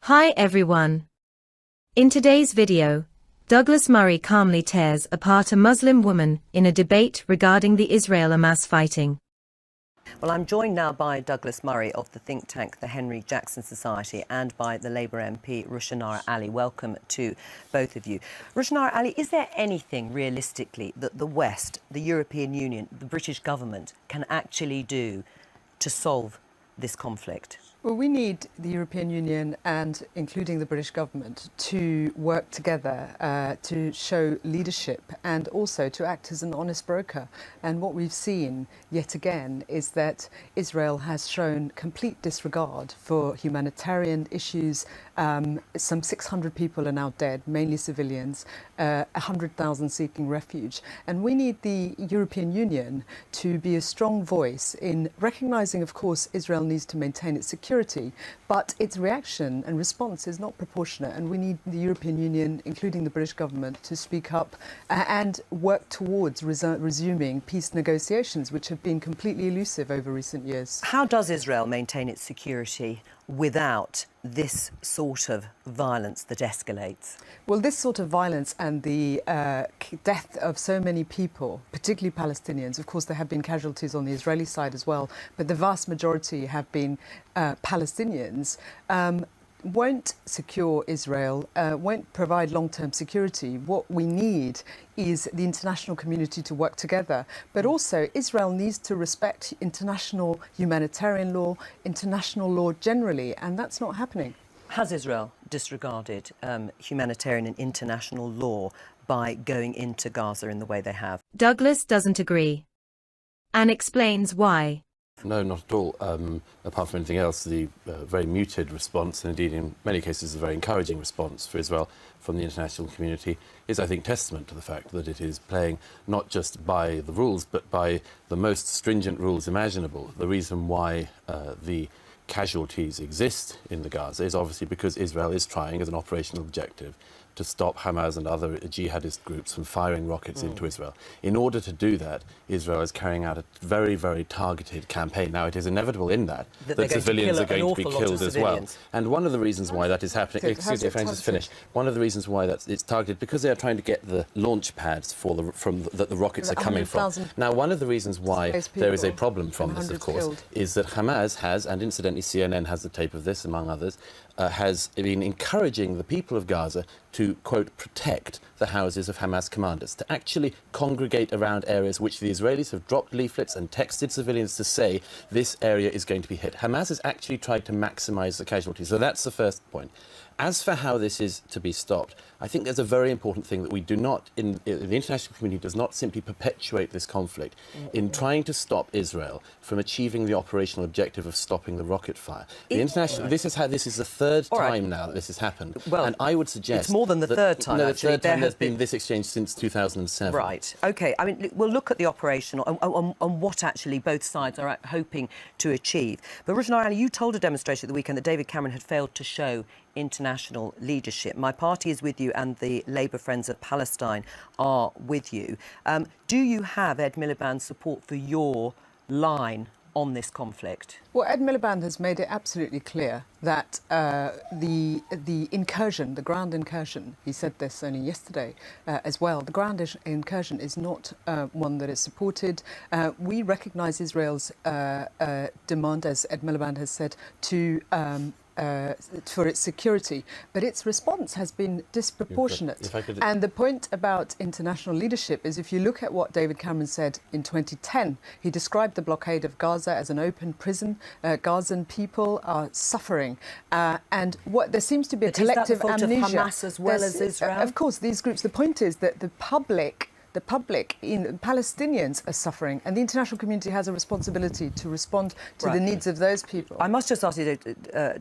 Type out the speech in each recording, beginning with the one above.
Hi everyone. In today's video, Douglas Murray calmly tears apart a Muslim woman in a debate regarding the Israel-Hamas fighting. Well, I'm joined now by Douglas Murray of the think tank, the Henry Jackson Society, and by the Labour MP, Rushanara Ali. Welcome to both of you. Rushanara Ali, is there anything realistically that the West, the European Union, the British government can actually do to solve this conflict? Well, we need the European Union and including the British government to work together to show leadership and also to act as an honest broker. And what we've seen yet again is that Israel has shown complete disregard for humanitarian issues. Some 600 people are now dead, mainly civilians, 100,000 seeking refuge. And we need the European Union to be a strong voice in recognising, of course, Israel needs to maintain its security, but its reaction and response is not proportionate, and we need the European Union, including the British government, to speak up and work towards resuming peace negotiations, which have been completely elusive over recent years. How does Israel maintain its security without this sort of violence that escalates? Well, this sort of violence and the death of so many people, particularly Palestinians, of course there have been casualties on the Israeli side as well, but the vast majority have been Palestinians, won't secure Israel, won't provide long-term security. What we need is the international community to work together. But also, Israel needs to respect international humanitarian law, international law generally, and that's not happening. Has Israel disregarded humanitarian and international law by going into Gaza in the way they have? Douglas doesn't agree and explains why. No, not at all. Apart from anything else, the very muted response, and indeed in many cases a very encouraging response for Israel from the international community, is, I think, testament to the fact that it is playing not just by the rules, but by the most stringent rules imaginable. The reason why the casualties exist in the Gaza is obviously because Israel is trying, as an operational objective, to stop Hamas and other jihadist groups from firing rockets into Israel. In order to do that, Israel is carrying out a very, very targeted campaign. Now, it is inevitable in that civilians are going to be killed as well. And one of the reasons why that is happening, excuse me, if I can just finish, one of the reasons why it's targeted, because they are trying to get the launch pads that the rockets are coming from. Now, one of the reasons why there is a problem from this, of course, is that Hamas has, and incidentally CNN has the tape of this, among others, has been encouraging the people of Gaza to, quote, protect the houses of Hamas commanders, to actually congregate around areas which the Israelis have dropped leaflets and texted civilians to say this area is going to be hit. Hamas has actually tried to maximize the casualties. So that's the first point. As for how this is to be stopped, I think there's a very important thing that we do not, the international community does not simply perpetuate this conflict in trying to stop Israel from achieving the operational objective of stopping the rocket fire. This is the third time now that this has happened. Well, and I would suggest... It's more than the third time, no, actually. The third time there's been this exchange since 2007. Right. OK. I mean, we'll look at the operation and what actually both sides are hoping to achieve. But Rushanara Ali, you told a demonstration at the weekend that David Cameron had failed to show international leadership. My party is with you and the Labour Friends of Palestine are with you. Do you have Ed Miliband's support for your line on this conflict? Well, Ed Miliband has made it absolutely clear that the incursion, the ground incursion, he said this only yesterday as well, the ground incursion is not one that is supported. We recognise Israel's demand, as Ed Miliband has said, to for its security, but its response has been disproportionate. And the point about international leadership is, if you look at what David Cameron said in 2010, he described the blockade of Gaza as an open prison. Gazan people are suffering, and what there seems to be a collective amnesia. Is that the fault of Hamas as well as Israel? Of course, these groups. The point is that the public in Palestinians are suffering, and the international community has a responsibility to respond to the needs of those people. I must just ask you,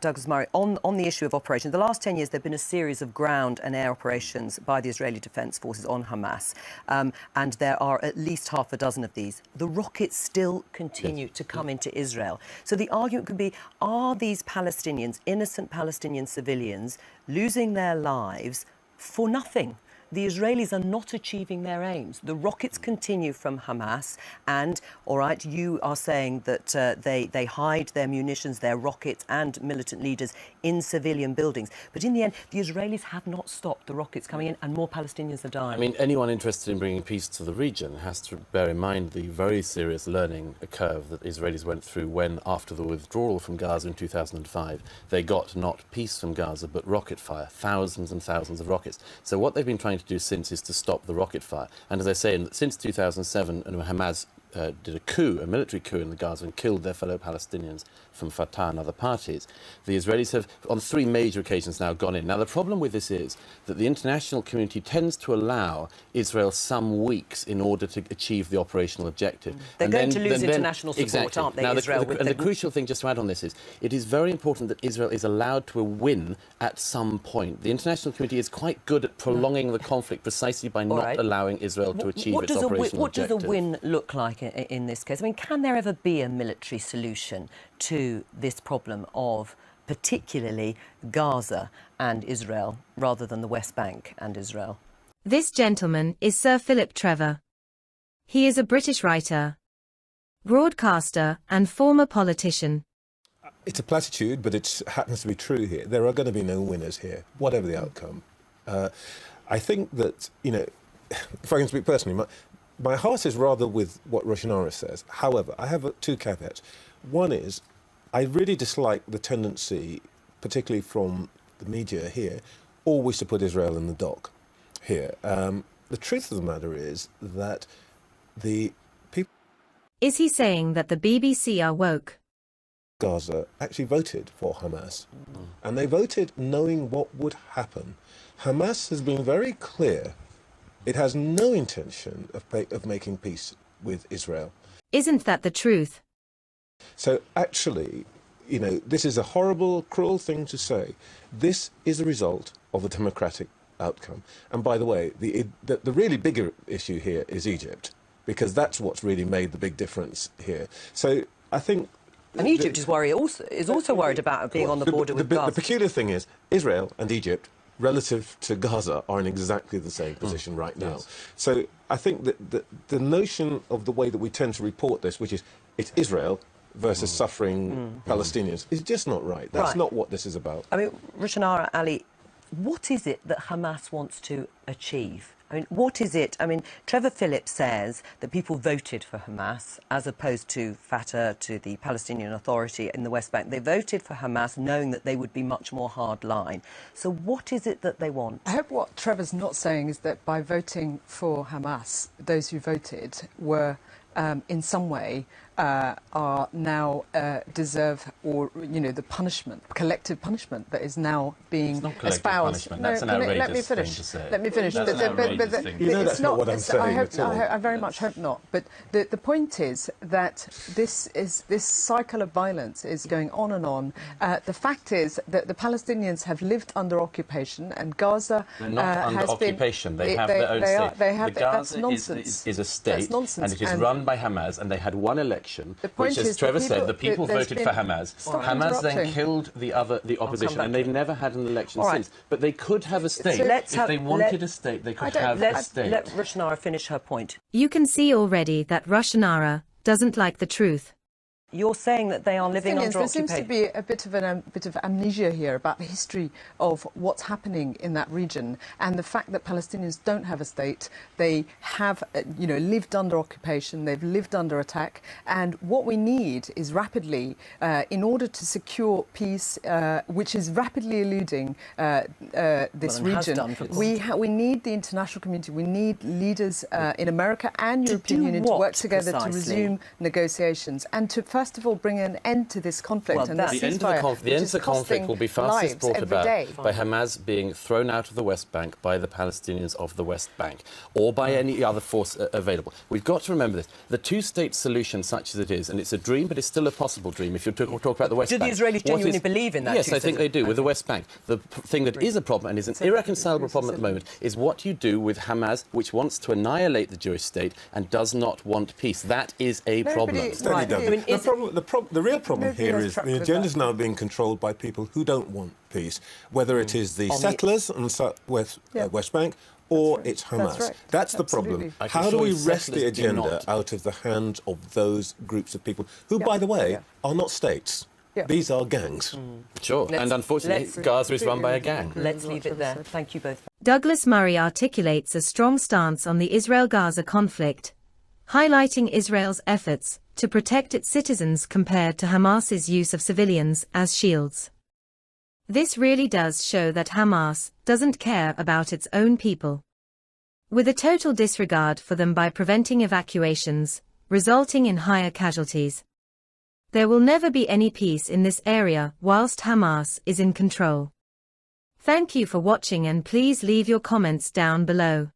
Douglas Murray, on the issue of operations. The last 10 years, there have been a series of ground and air operations by the Israeli Defence Forces on Hamas, and there are at least half a dozen of these. The rockets still continue to come into Israel. So the argument could be, are these Palestinians, innocent Palestinian civilians, losing their lives for nothing? The Israelis are not achieving their aims. The rockets continue from Hamas, and, all right, you are saying that they hide their munitions, their rockets and militant leaders in civilian buildings. But in the end, the Israelis have not stopped the rockets coming in, and more Palestinians are dying. I mean, anyone interested in bringing peace to the region has to bear in mind the very serious learning curve that Israelis went through when, after the withdrawal from Gaza in 2005, they got not peace from Gaza, but rocket fire, thousands and thousands of rockets. So what they've been trying to do since is to stop the rocket fire. And as I say, since 2007, and Hamas did a coup, a military coup in the Gaza, and killed their fellow Palestinians from Fatah and other parties. The Israelis have, on 3 major occasions now, gone in. Now, the problem with this is that the international community tends to allow Israel some weeks in order to achieve the operational objective. They're going to lose international support, exactly. aren't they, now, Israel? The crucial thing, just to add on this, is it is very important that Israel is allowed to win at some point. The international community is quite good at prolonging the conflict precisely by not allowing Israel to achieve its operational objective. What does a win look like in this case? I mean, can there ever be a military solution to this problem of particularly Gaza and Israel rather than the West Bank and Israel? This gentleman is Sir Philip Trevor. He is a British writer, broadcaster and former politician. It's a platitude, but it happens to be true here. There are going to be no winners here, whatever the outcome. I think that, you know, if I can speak personally, my heart is rather with what Roshanara says. However, I have 2 caveats. One is, I really dislike the tendency, particularly from the media here, always to put Israel in the dock here. The truth of the matter is that the people... Is he saying that the BBC are woke? Gaza actually voted for Hamas. And they voted knowing what would happen. Hamas has been very clear. It has no intention of making peace with Israel. Isn't that the truth? So actually, you know, this is a horrible, cruel thing to say. This is a result of a democratic outcome. And by the way, the really bigger issue here is Egypt, because that's what's really made the big difference here. So I think... And Egypt is also worried about being on the border with Gaza. The peculiar thing is, Israel and Egypt, relative to Gaza, are in exactly the same position right now. Yes. So I think that the notion of the way that we tend to report this, which is it's Israel versus suffering Palestinians, is just not right. That's not what this is about. I mean, Roshanara Ali, what is it that Hamas wants to achieve? I mean, what is it? I mean, Trevor Phillips says that people voted for Hamas as opposed to Fatah, to the Palestinian Authority in the West Bank. They voted for Hamas knowing that they would be much more hardline. So what is it that they want? I hope what Trevor's not saying is that by voting for Hamas, those who voted were in some way are now deserve, or the punishment, collective punishment that is now being espoused. Punishment. That's an outrageous thing to say. Let me finish. That's not what I'm saying at all. I very much hope not. But the point is that this cycle of violence is going on and on. The fact is that the Palestinians have lived under occupation, and Gaza They're not under occupation. They have their own state. That's nonsense. Is a state, and it is run by Hamas, and they had one election, which, as is Trevor said, the people voted for Hamas. Hamas then interrupting. killed the opposition, and they've never had an election Right. since. But they could have a state. So if they wanted a state, they could have a state. Let Roshanara finish her point. You can see already that Roshanara doesn't like the truth. You're saying that they are living under There occupation. seems to be a bit of amnesia here about the history of what's happening in that region, and the fact that Palestinians don't have a state. They have, lived under occupation. They've lived under attack, and what we need is rapidly, in order to secure peace, which is rapidly eluding this region. We need the international community. We need leaders in America and European Union to work together to resume negotiations and to first of all bring an end to this conflict. Well, and the this end of the conflict will be fastest brought about by Hamas being thrown out of the West Bank by the Palestinians of the West Bank, or by any other force available. We've got to remember this. The two-state solution, such as it is, and it's a dream, but it's still a possible dream if you talk about the West Bank. Do the Israelis genuinely believe in that? Yes, I think they do, with the West Bank. The thing that is a problem, and is an irreconcilable problem at the moment, is what you do with Hamas, which wants to annihilate the Jewish state and does not want peace. That is a problem. The real problem here is the agenda is now being controlled by people who don't want peace, whether it is the settlers on the West Bank or it's Hamas. That's the problem. How do we wrest the agenda out of the hands of those groups of people who, by the way, are not states? Yeah. These are gangs. Sure, and unfortunately, Gaza is run by a gang. Let's leave it there. Thank you both. Douglas Murray articulates a strong stance on the Israel-Gaza conflict, highlighting Israel's efforts to protect its citizens compared to Hamas's use of civilians as shields. This really does show that Hamas doesn't care about its own people, with a total disregard for them by preventing evacuations, resulting in higher casualties. There will never be any peace in this area whilst Hamas is in control. Thank you for watching and please leave your comments down below.